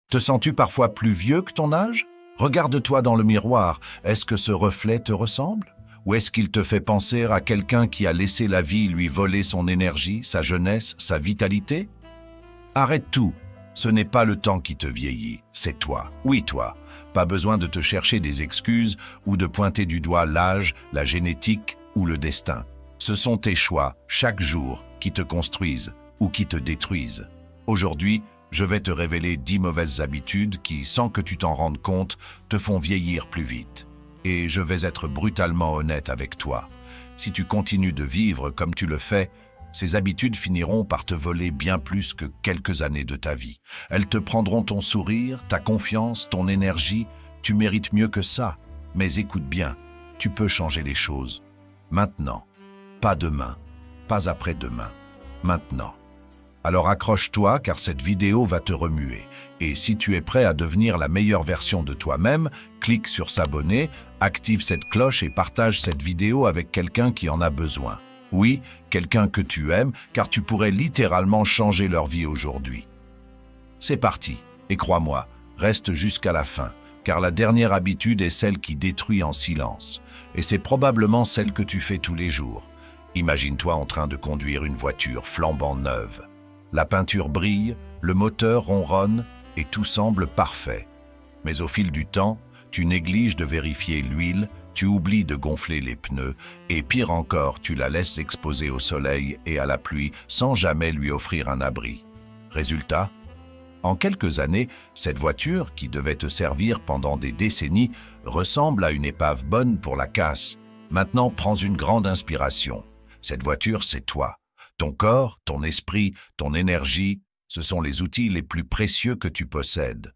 Te sens-tu parfois plus vieux que ton âge? Regarde-toi dans le miroir. Est-ce que ce reflet te ressemble? Ou est-ce qu'il te fait penser à quelqu'un qui a laissé la vie lui voler son énergie, sa jeunesse, sa vitalité? Arrête tout. Ce n'est pas le temps qui te vieillit, c'est toi. Oui, toi. Pas besoin de te chercher des excuses ou de pointer du doigt l'âge, la génétique ou le destin. Ce sont tes choix, chaque jour, qui te construisent ou qui te détruisent. Aujourd'hui, je vais te révéler 10 mauvaises habitudes qui, sans que tu t'en rendes compte, te font vieillir plus vite. Et je vais être brutalement honnête avec toi. Si tu continues de vivre comme tu le fais, ces habitudes finiront par te voler bien plus que quelques années de ta vie. Elles te prendront ton sourire, ta confiance, ton énergie. Tu mérites mieux que ça. Mais écoute bien, tu peux changer les choses. Maintenant. Pas demain. Pas après-demain. Maintenant. Alors accroche-toi car cette vidéo va te remuer. Et si tu es prêt à devenir la meilleure version de toi-même, clique sur s'abonner, active cette cloche et partage cette vidéo avec quelqu'un qui en a besoin. Oui, quelqu'un que tu aimes, car tu pourrais littéralement changer leur vie aujourd'hui. C'est parti, et crois-moi, reste jusqu'à la fin, car la dernière habitude est celle qui détruit en silence, et c'est probablement celle que tu fais tous les jours. Imagine-toi en train de conduire une voiture flambant neuve. La peinture brille, le moteur ronronne, et tout semble parfait. Mais au fil du temps, tu négliges de vérifier l'huile, tu oublies de gonfler les pneus et pire encore, tu la laisses exposer au soleil et à la pluie sans jamais lui offrir un abri. Résultat, en quelques années, cette voiture, qui devait te servir pendant des décennies, ressemble à une épave bonne pour la casse. Maintenant, prends une grande inspiration. Cette voiture, c'est toi. Ton corps, ton esprit, ton énergie, ce sont les outils les plus précieux que tu possèdes.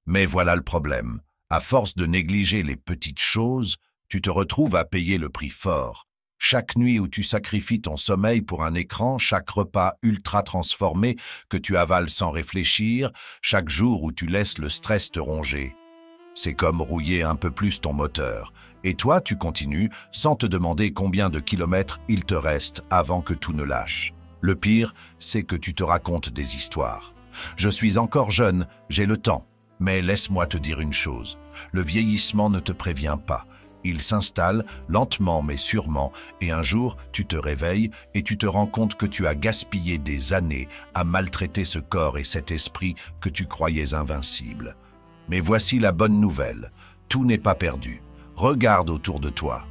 Mais voilà le problème. À force de négliger les petites choses, tu te retrouves à payer le prix fort. Chaque nuit où tu sacrifies ton sommeil pour un écran, chaque repas ultra transformé que tu avales sans réfléchir, chaque jour où tu laisses le stress te ronger. C'est comme rouiller un peu plus ton moteur. Et toi, tu continues sans te demander combien de kilomètres il te reste avant que tout ne lâche. Le pire, c'est que tu te racontes des histoires. Je suis encore jeune, j'ai le temps. Mais laisse-moi te dire une chose, le vieillissement ne te prévient pas. Il s'installe lentement mais sûrement et un jour tu te réveilles et tu te rends compte que tu as gaspillé des années à maltraiter ce corps et cet esprit que tu croyais invincibles. Mais voici la bonne nouvelle, tout n'est pas perdu. Regarde autour de toi.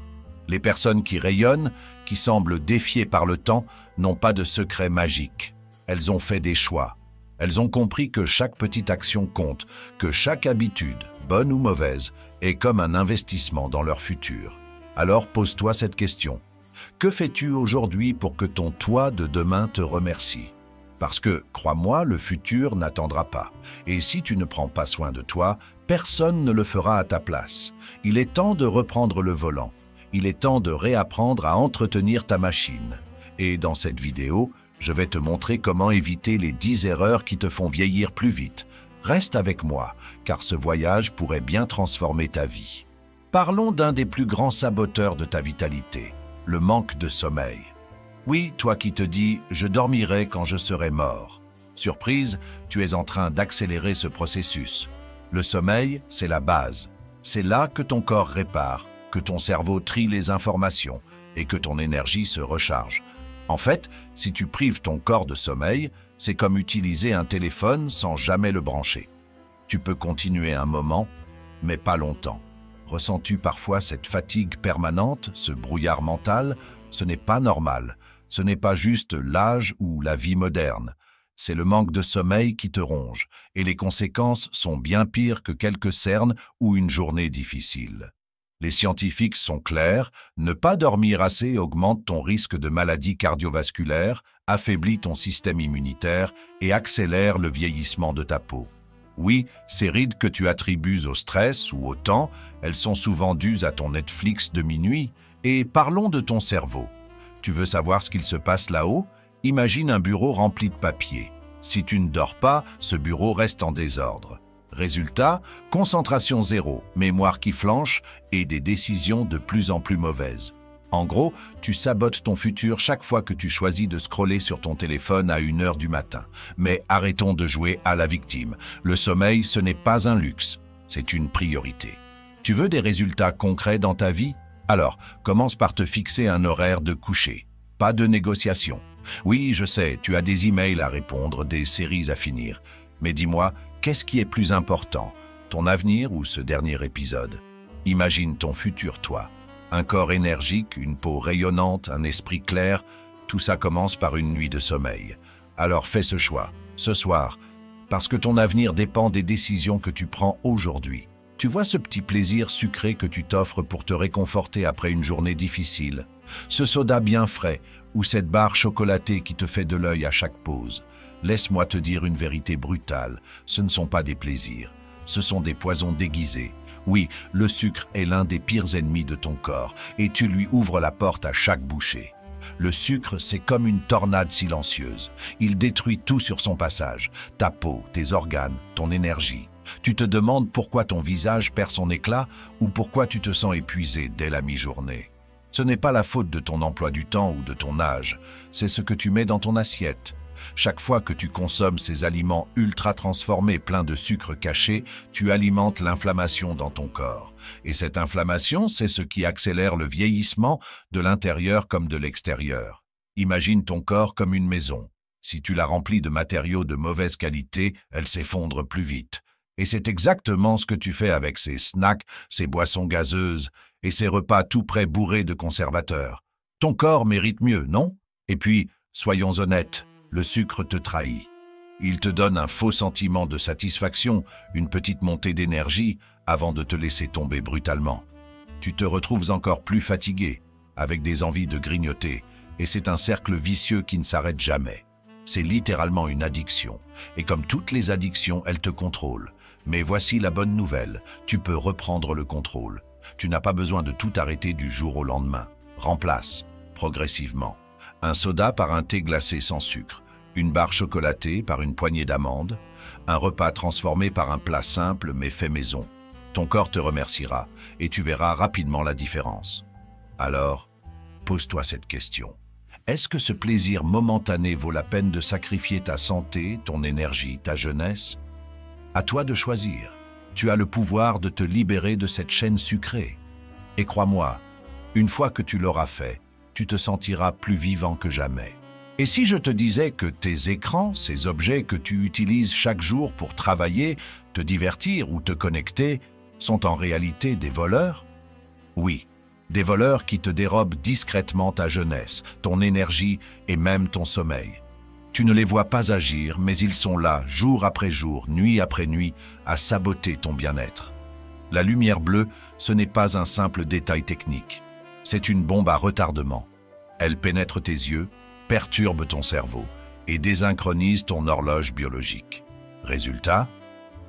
Les personnes qui rayonnent, qui semblent défiées par le temps, n'ont pas de secret magique. Elles ont fait des choix. Elles ont compris que chaque petite action compte, que chaque habitude, bonne ou mauvaise, est comme un investissement dans leur futur. Alors pose-toi cette question. Que fais-tu aujourd'hui pour que ton toi de demain te remercie? Parce que, crois-moi, le futur n'attendra pas. Et si tu ne prends pas soin de toi, personne ne le fera à ta place. Il est temps de reprendre le volant. Il est temps de réapprendre à entretenir ta machine. Et dans cette vidéo, je vais te montrer comment éviter les 10 erreurs qui te font vieillir plus vite. Reste avec moi, car ce voyage pourrait bien transformer ta vie. Parlons d'un des plus grands saboteurs de ta vitalité, le manque de sommeil. Oui, toi qui te dis « je dormirai quand je serai mort ». Surprise, tu es en train d'accélérer ce processus. Le sommeil, c'est la base. C'est là que ton corps répare, que ton cerveau trie les informations et que ton énergie se recharge. En fait, si tu prives ton corps de sommeil, c'est comme utiliser un téléphone sans jamais le brancher. Tu peux continuer un moment, mais pas longtemps. Ressens-tu parfois cette fatigue permanente, ce brouillard mental? Ce n'est pas normal. Ce n'est pas juste l'âge ou la vie moderne. C'est le manque de sommeil qui te ronge, et les conséquences sont bien pires que quelques cernes ou une journée difficile. Les scientifiques sont clairs, ne pas dormir assez augmente ton risque de maladies cardiovasculaires, affaiblit ton système immunitaire et accélère le vieillissement de ta peau. Oui, ces rides que tu attribues au stress ou au temps, elles sont souvent dues à ton Netflix de minuit. Et parlons de ton cerveau. Tu veux savoir ce qu'il se passe là-haut? Imagine un bureau rempli de papier. Si tu ne dors pas, ce bureau reste en désordre. Résultat, concentration zéro, mémoire qui flanche et des décisions de plus en plus mauvaises. En gros, tu sabotes ton futur chaque fois que tu choisis de scroller sur ton téléphone à 1 heure du matin. Mais arrêtons de jouer à la victime. Le sommeil, ce n'est pas un luxe, c'est une priorité. Tu veux des résultats concrets dans ta vie? Alors, commence par te fixer un horaire de coucher. Pas de négociation. Oui, je sais, tu as des emails à répondre, des séries à finir. Mais dis-moi, qu'est-ce qui est plus important? Ton avenir ou ce dernier épisode? Imagine ton futur toi. Un corps énergique, une peau rayonnante, un esprit clair, tout ça commence par une nuit de sommeil. Alors fais ce choix, ce soir, parce que ton avenir dépend des décisions que tu prends aujourd'hui. Tu vois ce petit plaisir sucré que tu t'offres pour te réconforter après une journée difficile? Ce soda bien frais ou cette barre chocolatée qui te fait de l'œil à chaque pause? Laisse-moi te dire une vérité brutale, ce ne sont pas des plaisirs, ce sont des poisons déguisés. Oui, le sucre est l'un des pires ennemis de ton corps et tu lui ouvres la porte à chaque bouchée. Le sucre, c'est comme une tornade silencieuse. Il détruit tout sur son passage, ta peau, tes organes, ton énergie. Tu te demandes pourquoi ton visage perd son éclat ou pourquoi tu te sens épuisé dès la mi-journée. Ce n'est pas la faute de ton emploi du temps ou de ton âge, c'est ce que tu mets dans ton assiette. Chaque fois que tu consommes ces aliments ultra transformés pleins de sucre caché, tu alimentes l'inflammation dans ton corps. Et cette inflammation, c'est ce qui accélère le vieillissement de l'intérieur comme de l'extérieur. Imagine ton corps comme une maison. Si tu la remplis de matériaux de mauvaise qualité, elle s'effondre plus vite. Et c'est exactement ce que tu fais avec ces snacks, ces boissons gazeuses et ces repas tout prêts bourrés de conservateurs. Ton corps mérite mieux, non? Et puis, soyons honnêtes, le sucre te trahit. Il te donne un faux sentiment de satisfaction, une petite montée d'énergie, avant de te laisser tomber brutalement. Tu te retrouves encore plus fatigué, avec des envies de grignoter, et c'est un cercle vicieux qui ne s'arrête jamais. C'est littéralement une addiction, et comme toutes les addictions, elle te contrôle. Mais voici la bonne nouvelle, tu peux reprendre le contrôle. Tu n'as pas besoin de tout arrêter du jour au lendemain. Remplace, progressivement, un soda par un thé glacé sans sucre, une barre chocolatée par une poignée d'amandes, un repas transformé par un plat simple mais fait maison. Ton corps te remerciera et tu verras rapidement la différence. Alors, pose-toi cette question. Est-ce que ce plaisir momentané vaut la peine de sacrifier ta santé, ton énergie, ta jeunesse? À toi de choisir. Tu as le pouvoir de te libérer de cette chaîne sucrée. Et crois-moi, une fois que tu l'auras fait, tu te sentiras plus vivant que jamais. Et si je te disais que tes écrans, ces objets que tu utilises chaque jour pour travailler, te divertir ou te connecter, sont en réalité des voleurs? Oui, des voleurs qui te dérobent discrètement ta jeunesse, ton énergie et même ton sommeil. Tu ne les vois pas agir, mais ils sont là, jour après jour, nuit après nuit, à saboter ton bien-être. La lumière bleue, ce n'est pas un simple détail technique. C'est une bombe à retardement. Elle pénètre tes yeux, perturbe ton cerveau et désynchronise ton horloge biologique. Résultat,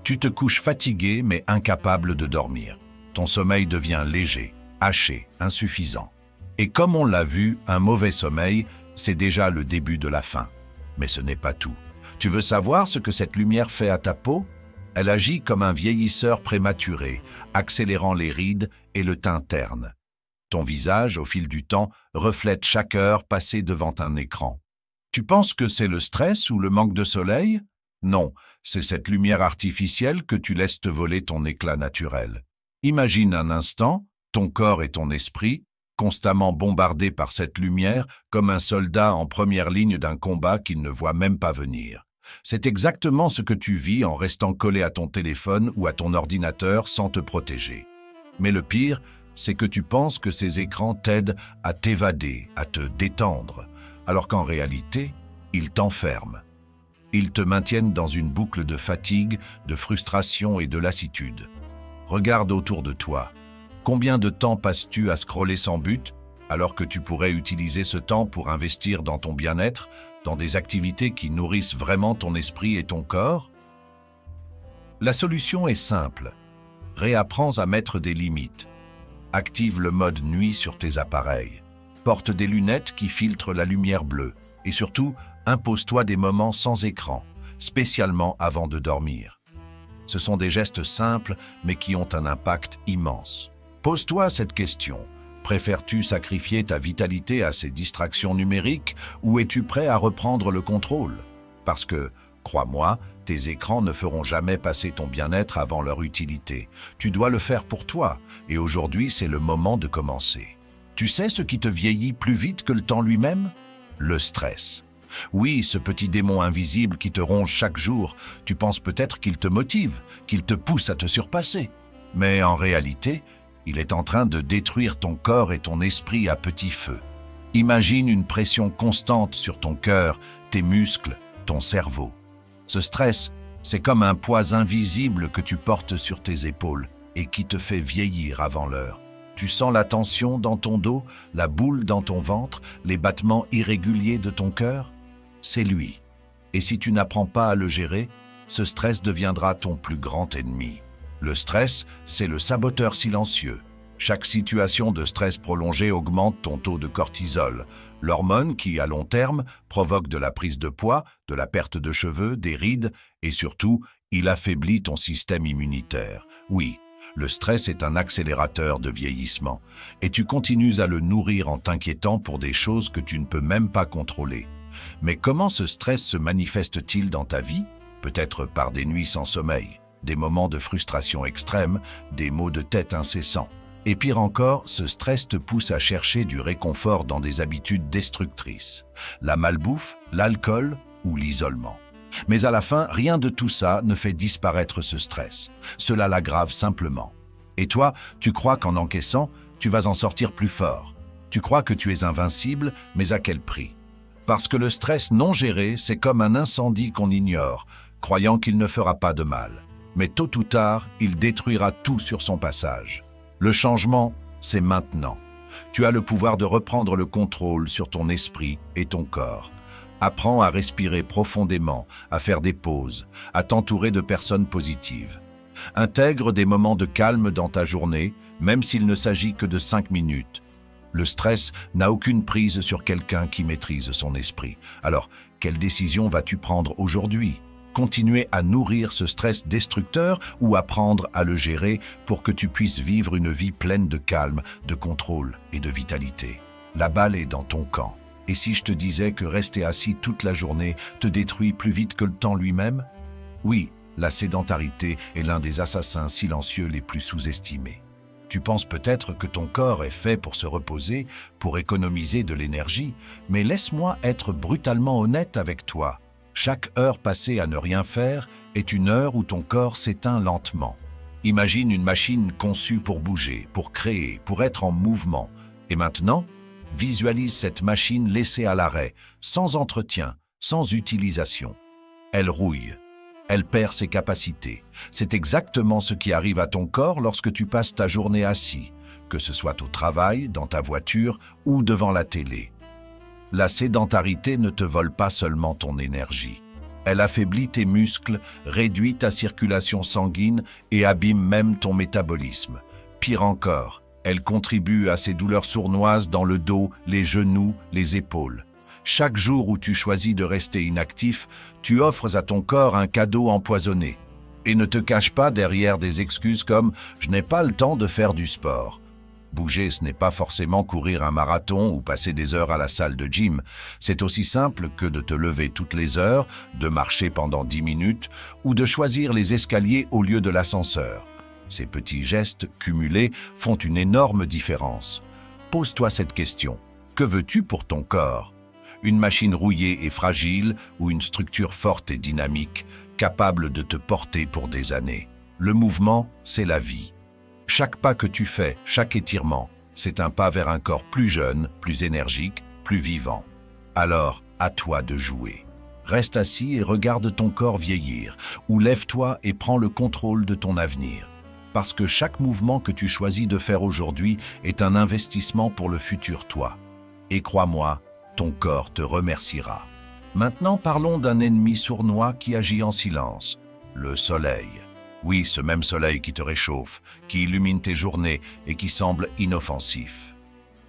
tu te couches fatigué mais incapable de dormir. Ton sommeil devient léger, haché, insuffisant. Et comme on l'a vu, un mauvais sommeil, c'est déjà le début de la fin. Mais ce n'est pas tout. Tu veux savoir ce que cette lumière fait à ta peau? Elle agit comme un vieillisseur prématuré, accélérant les rides et le teint terne. Ton visage, au fil du temps, reflète chaque heure passée devant un écran. Tu penses que c'est le stress ou le manque de soleil? Non, c'est cette lumière artificielle que tu laisses te voler ton éclat naturel. Imagine un instant, ton corps et ton esprit, constamment bombardés par cette lumière, comme un soldat en première ligne d'un combat qu'il ne voit même pas venir. C'est exactement ce que tu vis en restant collé à ton téléphone ou à ton ordinateur sans te protéger. Mais le pire, c'est que tu penses que ces écrans t'aident à t'évader, à te détendre, alors qu'en réalité, ils t'enferment. Ils te maintiennent dans une boucle de fatigue, de frustration et de lassitude. Regarde autour de toi. Combien de temps passes-tu à scroller sans but, alors que tu pourrais utiliser ce temps pour investir dans ton bien-être, dans des activités qui nourrissent vraiment ton esprit et ton corps? La solution est simple. Réapprends à mettre des limites. Active le mode nuit sur tes appareils. Porte des lunettes qui filtrent la lumière bleue. Et surtout, impose-toi des moments sans écran, spécialement avant de dormir. Ce sont des gestes simples, mais qui ont un impact immense. Pose-toi cette question. Préfères-tu sacrifier ta vitalité à ces distractions numériques ou es-tu prêt à reprendre le contrôle? Parce que, crois-moi, tes écrans ne feront jamais passer ton bien-être avant leur utilité. Tu dois le faire pour toi, et aujourd'hui c'est le moment de commencer. Tu sais ce qui te vieillit plus vite que le temps lui-même? Le stress. Oui, ce petit démon invisible qui te ronge chaque jour, tu penses peut-être qu'il te motive, qu'il te pousse à te surpasser. Mais en réalité, il est en train de détruire ton corps et ton esprit à petit feu. Imagine une pression constante sur ton cœur, tes muscles, ton cerveau. Ce stress, c'est comme un poids invisible que tu portes sur tes épaules et qui te fait vieillir avant l'heure. Tu sens la tension dans ton dos, la boule dans ton ventre, les battements irréguliers de ton cœur? C'est lui. Et si tu n'apprends pas à le gérer, ce stress deviendra ton plus grand ennemi. Le stress, c'est le saboteur silencieux. Chaque situation de stress prolongé augmente ton taux de cortisol, l'hormone qui, à long terme, provoque de la prise de poids, de la perte de cheveux, des rides et surtout, il affaiblit ton système immunitaire. Oui, le stress est un accélérateur de vieillissement et tu continues à le nourrir en t'inquiétant pour des choses que tu ne peux même pas contrôler. Mais comment ce stress se manifeste-t-il dans ta vie? Peut-être par des nuits sans sommeil, des moments de frustration extrême, des maux de tête incessants. Et pire encore, ce stress te pousse à chercher du réconfort dans des habitudes destructrices. La malbouffe, l'alcool ou l'isolement. Mais à la fin, rien de tout ça ne fait disparaître ce stress. Cela l'aggrave simplement. Et toi, tu crois qu'en encaissant, tu vas en sortir plus fort. Tu crois que tu es invincible, mais à quel prix? Parce que le stress non géré, c'est comme un incendie qu'on ignore, croyant qu'il ne fera pas de mal. Mais tôt ou tard, il détruira tout sur son passage. Le changement, c'est maintenant. Tu as le pouvoir de reprendre le contrôle sur ton esprit et ton corps. Apprends à respirer profondément, à faire des pauses, à t'entourer de personnes positives. Intègre des moments de calme dans ta journée, même s'il ne s'agit que de 5 minutes. Le stress n'a aucune prise sur quelqu'un qui maîtrise son esprit. Alors, quelle décision vas-tu prendre aujourd'hui? Continuer à nourrir ce stress destructeur ou apprendre à le gérer pour que tu puisses vivre une vie pleine de calme, de contrôle et de vitalité? La balle est dans ton camp. Et si je te disais que rester assis toute la journée te détruit plus vite que le temps lui-même? Oui, la sédentarité est l'un des assassins silencieux les plus sous-estimés. Tu penses peut-être que ton corps est fait pour se reposer, pour économiser de l'énergie, mais laisse-moi être brutalement honnête avec toi. Chaque heure passée à ne rien faire est une heure où ton corps s'éteint lentement. Imagine une machine conçue pour bouger, pour créer, pour être en mouvement. Et maintenant, visualise cette machine laissée à l'arrêt, sans entretien, sans utilisation. Elle rouille. Elle perd ses capacités. C'est exactement ce qui arrive à ton corps lorsque tu passes ta journée assis, que ce soit au travail, dans ta voiture ou devant la télé. La sédentarité ne te vole pas seulement ton énergie. Elle affaiblit tes muscles, réduit ta circulation sanguine et abîme même ton métabolisme. Pire encore, elle contribue à ces douleurs sournoises dans le dos, les genoux, les épaules. Chaque jour où tu choisis de rester inactif, tu offres à ton corps un cadeau empoisonné. Et ne te cache pas derrière des excuses comme « je n'ai pas le temps de faire du sport ». Bouger, ce n'est pas forcément courir un marathon ou passer des heures à la salle de gym. C'est aussi simple que de te lever toutes les heures, de marcher pendant 10 minutes ou de choisir les escaliers au lieu de l'ascenseur. Ces petits gestes cumulés font une énorme différence. Pose-toi cette question. Que veux-tu pour ton corps ? Une machine rouillée et fragile ou une structure forte et dynamique, capable de te porter pour des années? Le mouvement, c'est la vie. Chaque pas que tu fais, chaque étirement, c'est un pas vers un corps plus jeune, plus énergique, plus vivant. Alors, à toi de jouer. Reste assis et regarde ton corps vieillir, ou lève-toi et prends le contrôle de ton avenir. Parce que chaque mouvement que tu choisis de faire aujourd'hui est un investissement pour le futur toi. Et crois-moi, ton corps te remerciera. Maintenant, parlons d'un ennemi sournois qui agit en silence, le soleil. Oui, ce même soleil qui te réchauffe, qui illumine tes journées et qui semble inoffensif.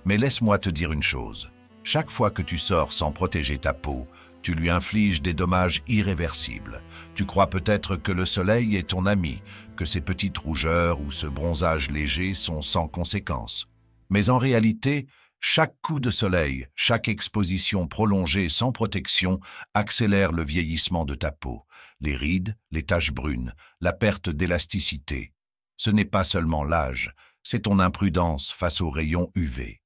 Mais laisse-moi te dire une chose. Chaque fois que tu sors sans protéger ta peau, tu lui infliges des dommages irréversibles. Tu crois peut-être que le soleil est ton ami, que ces petites rougeurs ou ce bronzage léger sont sans conséquence. Mais en réalité, chaque coup de soleil, chaque exposition prolongée sans protection accélère le vieillissement de ta peau, les rides, les taches brunes, la perte d'élasticité. Ce n'est pas seulement l'âge, c'est ton imprudence face aux rayons UV.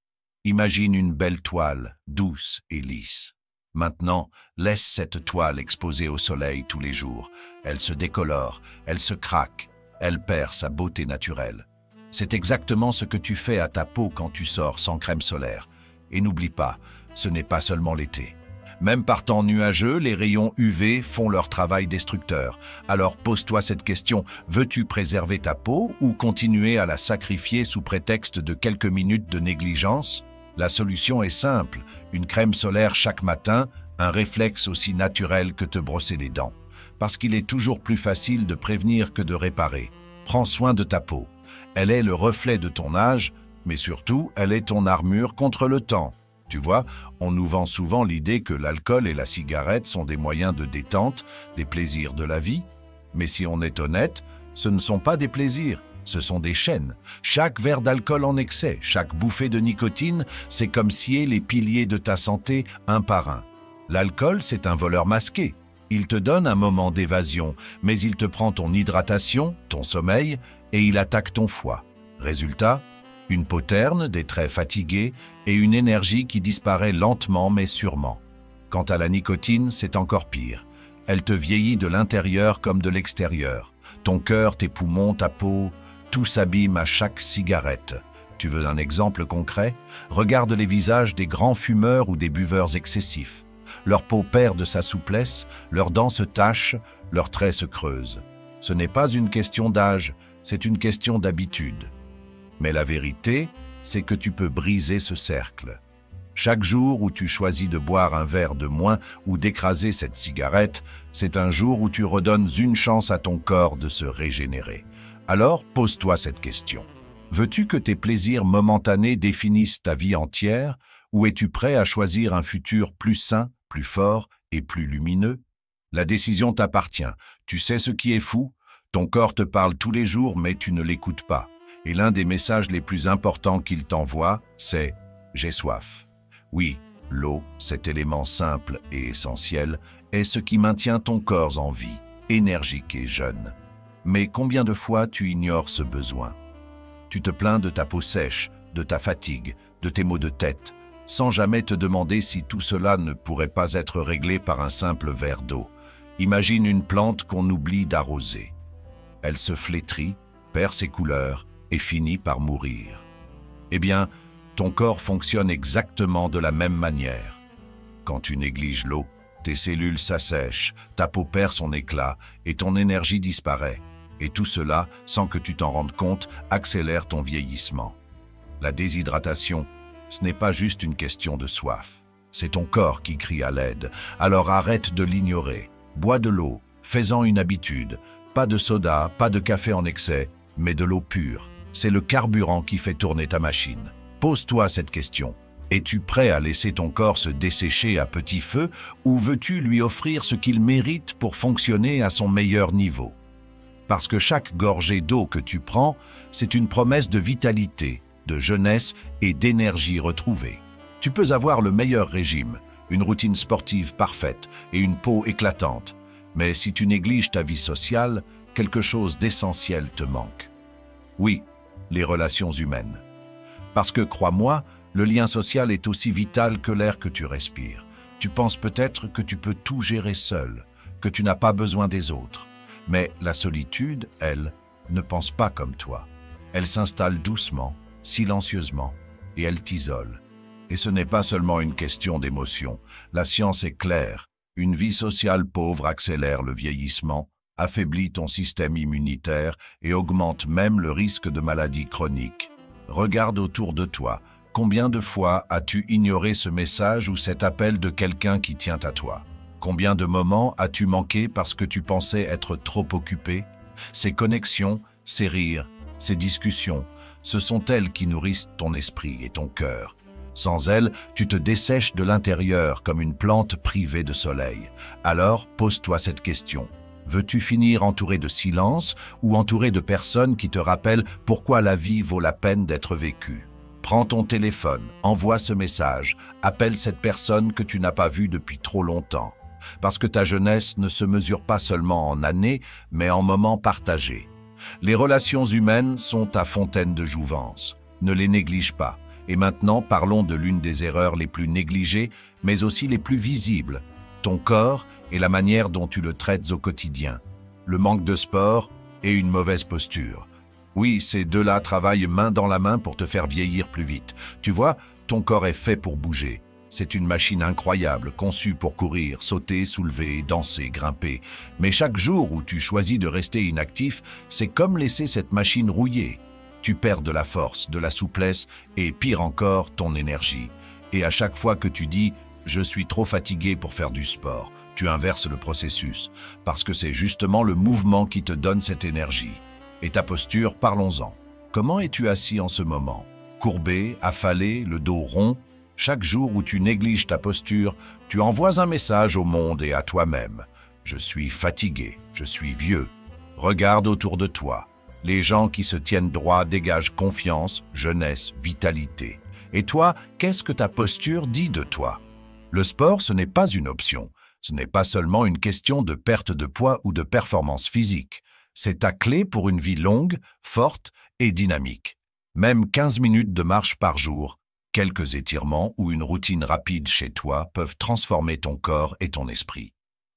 Imagine une belle toile, douce et lisse. Maintenant, laisse cette toile exposée au soleil tous les jours. Elle se décolore, elle se craque, elle perd sa beauté naturelle. C'est exactement ce que tu fais à ta peau quand tu sors sans crème solaire. Et n'oublie pas, ce n'est pas seulement l'été. Même par temps nuageux, les rayons UV font leur travail destructeur. Alors pose-toi cette question, veux-tu préserver ta peau ou continuer à la sacrifier sous prétexte de quelques minutes de négligence? La solution est simple, une crème solaire chaque matin, un réflexe aussi naturel que te brosser les dents. Parce qu'il est toujours plus facile de prévenir que de réparer. Prends soin de ta peau. Elle est le reflet de ton âge, mais surtout, elle est ton armure contre le temps. Tu vois, on nous vend souvent l'idée que l'alcool et la cigarette sont des moyens de détente, des plaisirs de la vie. Mais si on est honnête, ce ne sont pas des plaisirs, ce sont des chaînes. Chaque verre d'alcool en excès, chaque bouffée de nicotine, c'est comme scier les piliers de ta santé un par un. L'alcool, c'est un voleur masqué. Il te donne un moment d'évasion, mais il te prend ton hydratation, ton sommeil, et il attaque ton foie. Résultat, une peau terne, des traits fatigués et une énergie qui disparaît lentement mais sûrement. Quant à la nicotine, c'est encore pire. Elle te vieillit de l'intérieur comme de l'extérieur. Ton cœur, tes poumons, ta peau, tout s'abîme à chaque cigarette. Tu veux un exemple concret? Regarde les visages des grands fumeurs ou des buveurs excessifs. Leur peau perd de sa souplesse, leurs dents se tachent, leurs traits se creusent. Ce n'est pas une question d'âge, c'est une question d'habitude. Mais la vérité, c'est que tu peux briser ce cercle. Chaque jour où tu choisis de boire un verre de moins ou d'écraser cette cigarette, c'est un jour où tu redonnes une chance à ton corps de se régénérer. Alors, pose-toi cette question. Veux-tu que tes plaisirs momentanés définissent ta vie entière, ou es-tu prêt à choisir un futur plus sain, plus fort et plus lumineux? La décision t'appartient. Tu sais ce qui est fou? Ton corps te parle tous les jours, mais tu ne l'écoutes pas. Et l'un des messages les plus importants qu'il t'envoie, c'est « J'ai soif ». Oui, l'eau, cet élément simple et essentiel, est ce qui maintient ton corps en vie, énergique et jeune. Mais combien de fois tu ignores ce besoin? Tu te plains de ta peau sèche, de ta fatigue, de tes maux de tête, sans jamais te demander si tout cela ne pourrait pas être réglé par un simple verre d'eau. Imagine une plante qu'on oublie d'arroser. Elle se flétrit, perd ses couleurs et finit par mourir. Eh bien, ton corps fonctionne exactement de la même manière. Quand tu négliges l'eau, tes cellules s'assèchent, ta peau perd son éclat et ton énergie disparaît. Et tout cela, sans que tu t'en rendes compte, accélère ton vieillissement. La déshydratation, ce n'est pas juste une question de soif. C'est ton corps qui crie à l'aide. Alors arrête de l'ignorer. Bois de l'eau, fais-en une habitude. Pas de soda, pas de café en excès, mais de l'eau pure. C'est le carburant qui fait tourner ta machine. Pose-toi cette question. Es-tu prêt à laisser ton corps se dessécher à petit feu ou veux-tu lui offrir ce qu'il mérite pour fonctionner à son meilleur niveau? Parce que chaque gorgée d'eau que tu prends, c'est une promesse de vitalité, de jeunesse et d'énergie retrouvée. Tu peux avoir le meilleur régime, une routine sportive parfaite et une peau éclatante. Mais si tu négliges ta vie sociale, quelque chose d'essentiel te manque. Oui, les relations humaines. Parce que, crois-moi, le lien social est aussi vital que l'air que tu respires. Tu penses peut-être que tu peux tout gérer seul, que tu n'as pas besoin des autres. Mais la solitude, elle, ne pense pas comme toi. Elle s'installe doucement, silencieusement, et elle t'isole. Et ce n'est pas seulement une question d'émotion. La science est claire. Une vie sociale pauvre accélère le vieillissement, affaiblit ton système immunitaire et augmente même le risque de maladies chroniques. Regarde autour de toi. Combien de fois as-tu ignoré ce message ou cet appel de quelqu'un qui tient à toi? Combien de moments as-tu manqué parce que tu pensais être trop occupé? Ces connexions, ces rires, ces discussions, ce sont elles qui nourrissent ton esprit et ton cœur. Sans elles, tu te dessèches de l'intérieur comme une plante privée de soleil. Alors, pose-toi cette question. Veux-tu finir entouré de silence ou entouré de personnes qui te rappellent pourquoi la vie vaut la peine d'être vécue? Prends ton téléphone, envoie ce message, appelle cette personne que tu n'as pas vue depuis trop longtemps. Parce que ta jeunesse ne se mesure pas seulement en années, mais en moments partagés. Les relations humaines sont ta fontaine de jouvence. Ne les néglige pas. Et maintenant, parlons de l'une des erreurs les plus négligées, mais aussi les plus visibles. Ton corps et la manière dont tu le traites au quotidien. Le manque de sport et une mauvaise posture. Oui, ces deux-là travaillent main dans la main pour te faire vieillir plus vite. Tu vois, ton corps est fait pour bouger. C'est une machine incroyable, conçue pour courir, sauter, soulever, danser, grimper. Mais chaque jour où tu choisis de rester inactif, c'est comme laisser cette machine rouiller. Tu perds de la force, de la souplesse et, pire encore, ton énergie. Et à chaque fois que tu dis « je suis trop fatigué pour faire du sport », tu inverses le processus, parce que c'est justement le mouvement qui te donne cette énergie. Et ta posture, parlons-en. Comment es-tu assis en ce moment? Courbé, affalé, le dos rond? Chaque jour où tu négliges ta posture, tu envoies un message au monde et à toi-même. Je suis fatigué, je suis vieux. Regarde autour de toi. Les gens qui se tiennent droit dégagent confiance, jeunesse, vitalité. Et toi, qu'est-ce que ta posture dit de toi? Le sport, ce n'est pas une option. Ce n'est pas seulement une question de perte de poids ou de performance physique. C'est ta clé pour une vie longue, forte et dynamique. Même 15 minutes de marche par jour, quelques étirements ou une routine rapide chez toi peuvent transformer ton corps et ton esprit.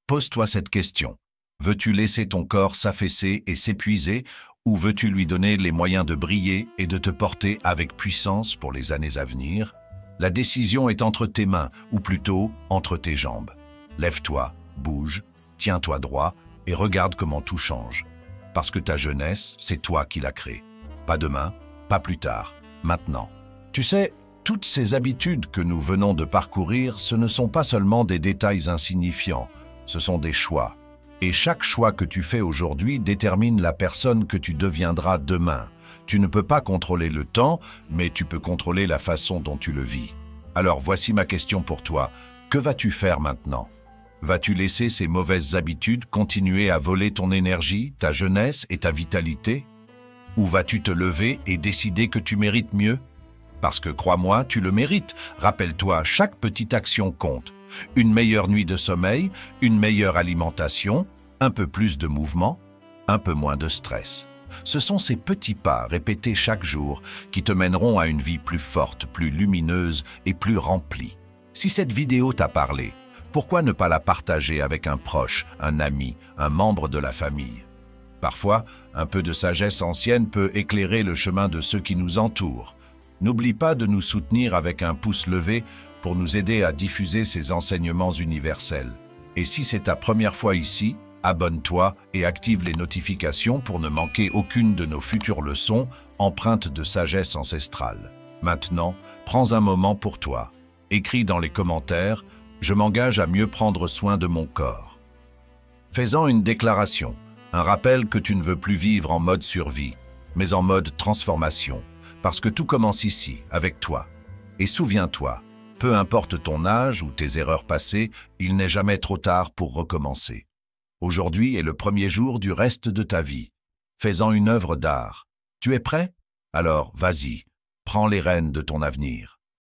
Pose-toi cette question. Veux-tu laisser ton corps s'affaisser et s'épuiser ou veux-tu lui donner les moyens de briller et de te porter avec puissance pour les années à venir? La décision est entre tes mains, ou plutôt entre tes jambes. Lève-toi, bouge, tiens-toi droit et regarde comment tout change. Parce que ta jeunesse, c'est toi qui l'as créée. Pas demain, pas plus tard, maintenant. Tu sais, toutes ces habitudes que nous venons de parcourir, ce ne sont pas seulement des détails insignifiants, ce sont des choix. Et chaque choix que tu fais aujourd'hui détermine la personne que tu deviendras demain. Tu ne peux pas contrôler le temps, mais tu peux contrôler la façon dont tu le vis. Alors voici ma question pour toi. Que vas-tu faire maintenant? Vas-tu laisser ces mauvaises habitudes continuer à voler ton énergie, ta jeunesse et ta vitalité? Ou vas-tu te lever et décider que tu mérites mieux? Parce que crois-moi, tu le mérites. Rappelle-toi, chaque petite action compte. Une meilleure nuit de sommeil, une meilleure alimentation, un peu plus de mouvement, un peu moins de stress. Ce sont ces petits pas répétés chaque jour qui te mèneront à une vie plus forte, plus lumineuse et plus remplie. Si cette vidéo t'a parlé, pourquoi ne pas la partager avec un proche, un ami, un membre de la famille? Parfois, un peu de sagesse ancienne peut éclairer le chemin de ceux qui nous entourent. N'oublie pas de nous soutenir avec un pouce levé pour nous aider à diffuser ces enseignements universels. Et si c'est ta première fois ici, abonne-toi et active les notifications pour ne manquer aucune de nos futures leçons empreintes de sagesse ancestrale. Maintenant, prends un moment pour toi. Écris dans les commentaires « Je m'engage à mieux prendre soin de mon corps ». Fais-en une déclaration, un rappel que tu ne veux plus vivre en mode survie, mais en mode transformation, parce que tout commence ici, avec toi. Et souviens-toi, peu importe ton âge ou tes erreurs passées, il n'est jamais trop tard pour recommencer. Aujourd'hui est le premier jour du reste de ta vie. Fais-en une œuvre d'art. Tu es prêt? Alors, vas-y, prends les rênes de ton avenir.